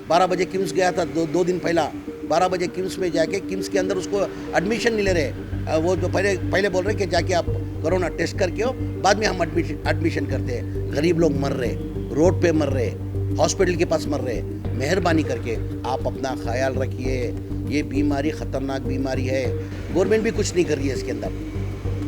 12 बजे किम्स गया था, दो दिन पहला 12 बजे किम्स में जाके किम्स के अंदर उसको एडमिशन नहीं ले रहे। वो जो पहले पहले बोल रहे कि जाके आप कोरोना टेस्ट करके हो, बाद में हम एडमिशन करते हैं। गरीब लोग मर रहे, रोड पे मर रहे, हॉस्पिटल के पास मर रहे। मेहरबानी करके आप अपना ख्याल रखिए। ये बीमारी ख़तरनाक बीमारी है, गवर्नमेंट भी कुछ नहीं कर रही है इसके अंदर।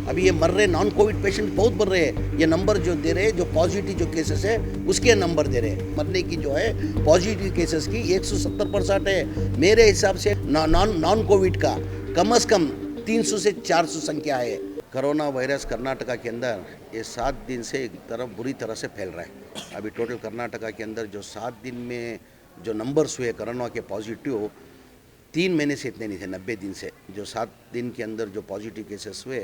अभी ये मर रहे नॉन कोविड पेशेंट बहुत मर रहे हैं। ये नंबर जो दे रहे हैं, जो पॉजिटिव जो केसेस है उसके नंबर दे रहे हैं। मरने की जो है पॉजिटिव केसेस की 170% है। मेरे हिसाब से नॉन कोविड का कम से कम 300 से 400 संख्या है। कोरोना वायरस कर्नाटका के अंदर ये 7 दिन से एक तरफ बुरी तरह से फैल रहा है। अभी टोटल कर्नाटका के अंदर जो 7 दिन में जो नंबर्स हुए कोरोना के पॉजिटिव, 3 महीने से इतने नहीं थे। 90 दिन से जो 7 दिन के अंदर जो पॉजिटिव केसेस हुए,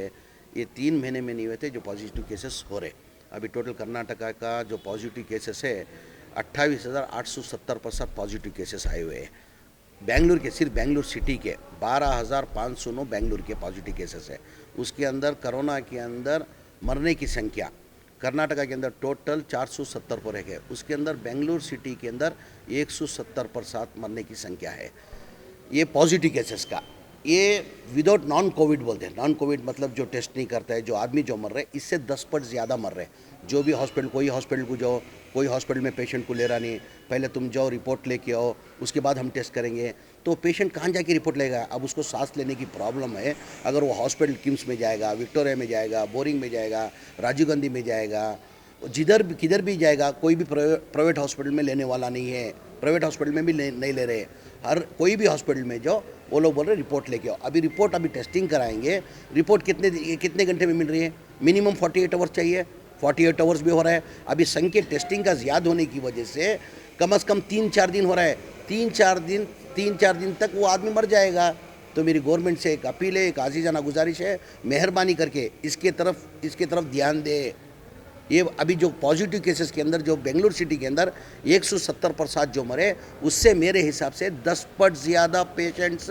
ये 3 महीने में नहीं हुए थे जो पॉजिटिव केसेस हो रहे। अभी टोटल कर्नाटका का जो पॉजिटिव केसेस है 28,870% पॉजिटिव केसेस आए हुए हैं। बेंगलुरु के, सिर्फ बेंगलुरु सिटी के 12,509 बेंगलुरु के पॉजिटिव केसेस है। उसके अंदर कोरोना के अंदर मरने की संख्या कर्नाटका के अंदर टोटल 470 पर है। उसके अंदर बेंगलुरु सिटी के अंदर 170% मरने की संख्या है। ये पॉजिटिव केसेस का, ये विदाउट नॉन कोविड बोलते हैं। नॉन कोविड मतलब जो टेस्ट नहीं करता है, जो आदमी जो मर रहे हैं, इससे 10% ज़्यादा मर रहे हैं। जो भी हॉस्पिटल, कोई हॉस्पिटल को जाओ, कोई हॉस्पिटल में पेशेंट को ले रहा नहीं, पहले तुम जाओ रिपोर्ट लेके आओ, उसके बाद हम टेस्ट करेंगे। तो पेशेंट कहाँ जाके रिपोर्ट लेगा? अब उसको सांस लेने की प्रॉब्लम है। अगर वो हॉस्पिटल किम्स में जाएगा, विक्टोरिया में जाएगा, बोरिंग में जाएगा, राजीव गांधी में जाएगा, जिधर भी किधर भी जाएगा, कोई भी प्राइवेट हॉस्पिटल में लेने वाला नहीं है। प्राइवेट हॉस्पिटल में भी नहीं ले रहे। हर कोई भी हॉस्पिटल में जाओ, वो लोग बोल रहे रिपोर्ट लेके आओ। अभी टेस्टिंग कराएंगे। रिपोर्ट कितने घंटे में मिल रही है? मिनिमम 48 आवर्स चाहिए। 48 आवर्स भी हो रहा है। अभी संख्या टेस्टिंग का ज़्यादा होने की वजह से कम से कम 3-4 दिन हो रहा है। 3-4 दिन तक वो आदमी मर जाएगा। तो मेरी गवर्नमेंट से एक अपील है, एक आजीजाना गुजारिश है, मेहरबानी करके इसके तरफ ध्यान दे। ये अभी जो पॉजिटिव केसेस के अंदर जो बेंगलुरु सिटी के अंदर 170% जो मरे, उससे मेरे हिसाब से 10% ज़्यादा पेशेंट्स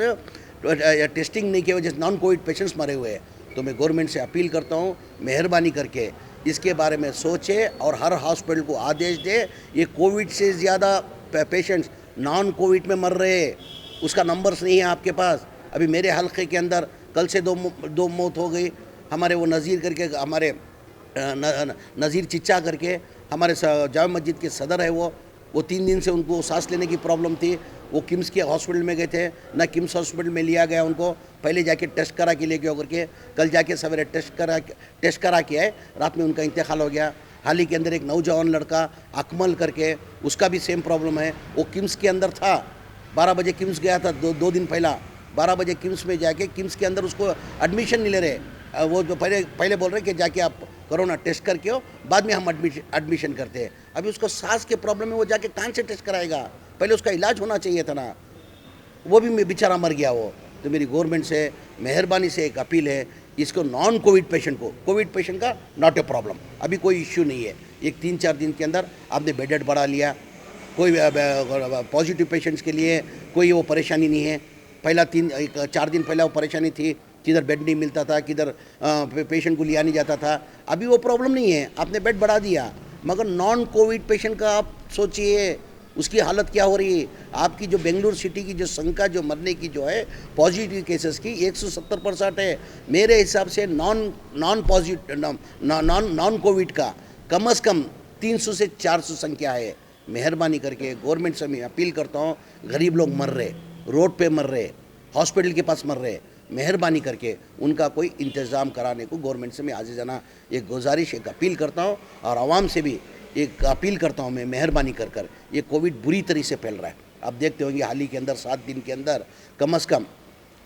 टेस्टिंग नहीं की वजह से नॉन कोविड पेशेंट्स मरे हुए हैं। तो मैं गवर्नमेंट से अपील करता हूँ, मेहरबानी करके इसके बारे में सोचे और हर हॉस्पिटल को आदेश दे। ये कोविड से ज़्यादा पेशेंट्स नॉन कोविड में मर रहे हैं, उसका नंबर्स नहीं है आपके पास। अभी मेरे हल्के के अंदर कल से दो मौत हो गई। हमारे वो नज़ीर करके, हमारे नज़ीर चिच्चा करके हमारे जामा मस्जिद के सदर है, वो 3 दिन से उनको सांस लेने की प्रॉब्लम थी। वो किम्स के हॉस्पिटल में गए थे, ना किम्स हॉस्पिटल में लिया गया उनको, पहले जाके टेस्ट करा के लेके होकर के कल जाके सवेरे टेस्ट करा के आए, रात में उनका इंतकाल हो गया। हाल ही के अंदर एक नौजवान लड़का अकमल करके, उसका भी सेम प्रॉब्लम है। वो किम्स के अंदर था, 12 बजे किम्स गया था, दो दिन पहला 12 बजे किम्स में जाके किम्स के अंदर उसको एडमिशन नहीं ले रहे। वो जो पहले बोल रहे कि जाके आप कोरोना टेस्ट करके हो, बाद में हम एडमिशन करते हैं। अभी उसको सांस के प्रॉब्लम है, वो जाके कहाँ से टेस्ट कराएगा? पहले उसका इलाज होना चाहिए था ना, वो भी बेचारा मर गया वो। तो मेरी गवर्नमेंट से मेहरबानी से एक अपील है, इसको नॉन कोविड पेशेंट को, कोविड पेशेंट का नॉट ए प्रॉब्लम, अभी कोई इश्यू नहीं है। एक 3-4 दिन के अंदर आपने बेडेड बढ़ा लिया, कोई पॉजिटिव पेशेंट्स के लिए कोई वो परेशानी नहीं है। पहला 3-4 दिन पहला वो परेशानी थी, किधर बेड नहीं मिलता था, किधर पेशेंट को लिया नहीं जाता था। अभी वो प्रॉब्लम नहीं है, आपने बेड बढ़ा दिया। मगर नॉन कोविड पेशेंट का आप सोचिए उसकी हालत क्या हो रही है। आपकी जो बेंगलुरु सिटी की जो संख्या जो मरने की जो है पॉजिटिव केसेस की 170% है। मेरे हिसाब से नॉन कोविड का कम से कम 300 से 400 संख्या है। मेहरबानी करके गवर्नमेंट से मैं अपील करता हूँ, गरीब लोग मर रहे, रोड पे मर रहे, हॉस्पिटल के पास मर रहे, मेहरबानी करके उनका कोई इंतज़ाम कराने को गवर्नमेंट से मैं आजीजाना एक गुजारिश, एक अपील करता हूँ। और आवाम से भी एक अपील करता हूँ मैं, मेहरबानी कर ये कोविड बुरी तरह से फैल रहा है। आप देखते होंगे हाल ही के अंदर 7 दिन के अंदर कम से कम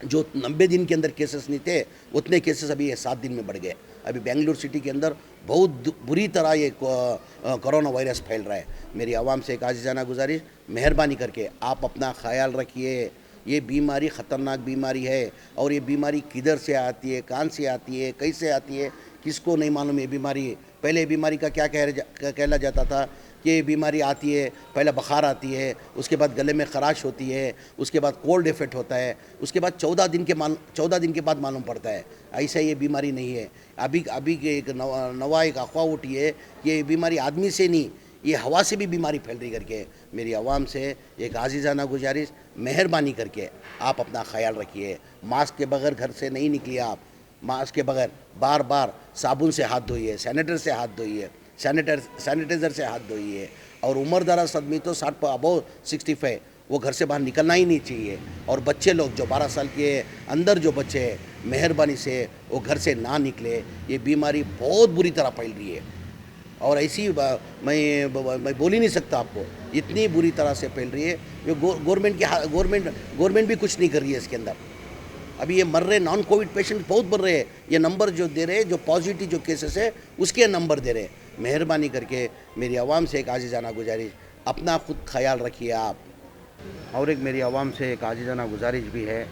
जो 90 दिन के अंदर केसेस नहीं थे, उतने केसेस अभी ये 7 दिन में बढ़ गए। अभी बेंगलुरु सिटी के अंदर बहुत बुरी तरह ये कोरोना वायरस फैल रहा है। मेरी आवाम से एक आजीजाना गुजारिश, मेहरबानी करके आप अपना ख्याल रखिए। ये बीमारी ख़तरनाक बीमारी है, और ये बीमारी किधर से आती है, कहाँ से आती है, कैसे आती है, किसको नहीं मालूम। ये बीमारी, पहले बीमारी का क्या कहला जाता था कि ये बीमारी आती है, पहले बुखार आती है, उसके बाद गले में खराश होती है, उसके बाद कोल्ड इफेक्ट होता है, उसके बाद 14 दिन के बाद मालूम पड़ता है। ऐसा ये बीमारी नहीं है। अभी एक नवा एक अफवाह उठी है कि ये बीमारी आदमी से नहीं, ये हवा से भी बीमारी फैल रही करके। मेरी आवाम से एक आजीज़ाना गुजारिश, मेहरबानी करके आप अपना ख्याल रखिए। मास्क के बगैर घर से नहीं निकलिए आप। मास्क के बगैर बार बार साबुन से हाथ धोइए, सैनिटाइजर से हाथ धोइए, सैनिटाइजर से हाथ धोइए। और उम्र दराज आदमी तो 60 अबव 65 वो घर से बाहर निकलना ही नहीं चाहिए। और बच्चे लोग जो 12 साल के अंदर जो बच्चे हैं, मेहरबानी से वो घर से ना निकले। ये बीमारी बहुत बुरी तरह फैल रही है और ऐसी मैं बोल ही नहीं सकता आपको, इतनी बुरी तरह से फैल रही है। ये गवर्नमेंट भी कुछ नहीं कर रही है इसके अंदर। अभी ये मर रहे नॉन कोविड पेशेंट बहुत बढ़ रहे हैं। ये नंबर जो दे रहे हैं, जो पॉजिटिव जो केसेस है उसके नंबर दे रहे हैं। मेहरबानी करके मेरी आवाम से एक आजीज़ाना गुजारिश, अपना खुद ख्याल रखिए आप। और एक मेरी आवाम से एक आजीज़ाना गुजारिश भी है,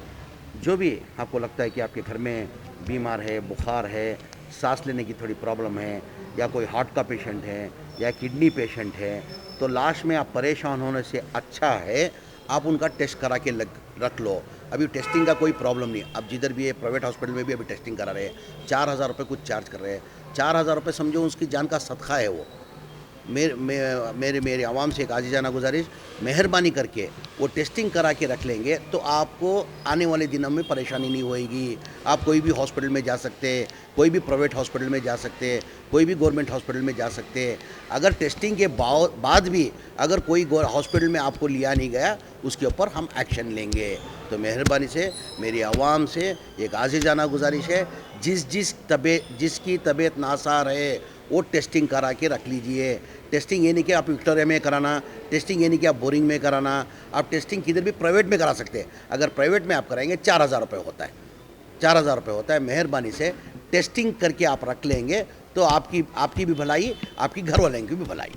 जो भी आपको लगता है कि आपके घर में बीमार है, बुखार है, सांस लेने की थोड़ी प्रॉब्लम है, या कोई हार्ट का पेशेंट है या किडनी पेशेंट है, तो लास्ट में आप परेशान होने से अच्छा है आप उनका टेस्ट करा के रख लो। अभी टेस्टिंग का कोई प्रॉब्लम नहीं। अब जिधर भी है प्राइवेट हॉस्पिटल में भी अभी टेस्टिंग करा रहे हैं, 4,000 रुपये कुछ चार्ज कर रहे हैं। 4,000 रुपये समझो उसकी जान का सदका है वो। मेरे आवाम से एक आजीज़ाना गुजारिश, मेहरबानी करके वो टेस्टिंग करा के रख लेंगे तो आपको आने वाले दिनों में परेशानी नहीं होएगी। आप कोई भी हॉस्पिटल में जा सकते हैं, कोई भी प्राइवेट हॉस्पिटल में जा सकते हैं, कोई भी गवर्नमेंट हॉस्पिटल में जा सकते हैं। अगर टेस्टिंग के बाद भी अगर कोई हॉस्पिटल में आपको लिया नहीं गया, उसके ऊपर हम एक्शन लेंगे। तो मेहरबानी से मेरी आवाम से एक आजीज़ाना गुजारिश है, जिसकी तबीयत नासार है वो टेस्टिंग करा के रख लीजिए। टेस्टिंग ये नहीं कि आप विक्टोरिया में कराना, टेस्टिंग ये नहीं कि आप बोरिंग में कराना, आप टेस्टिंग किधर भी प्राइवेट में करा सकते हैं। अगर प्राइवेट में आप कराएंगे 4,000 रुपये होता है, 4,000 रुपये होता है। मेहरबानी से टेस्टिंग करके आप रख लेंगे तो आपकी भी भलाई, आपकी घर वालों की भी भलाई।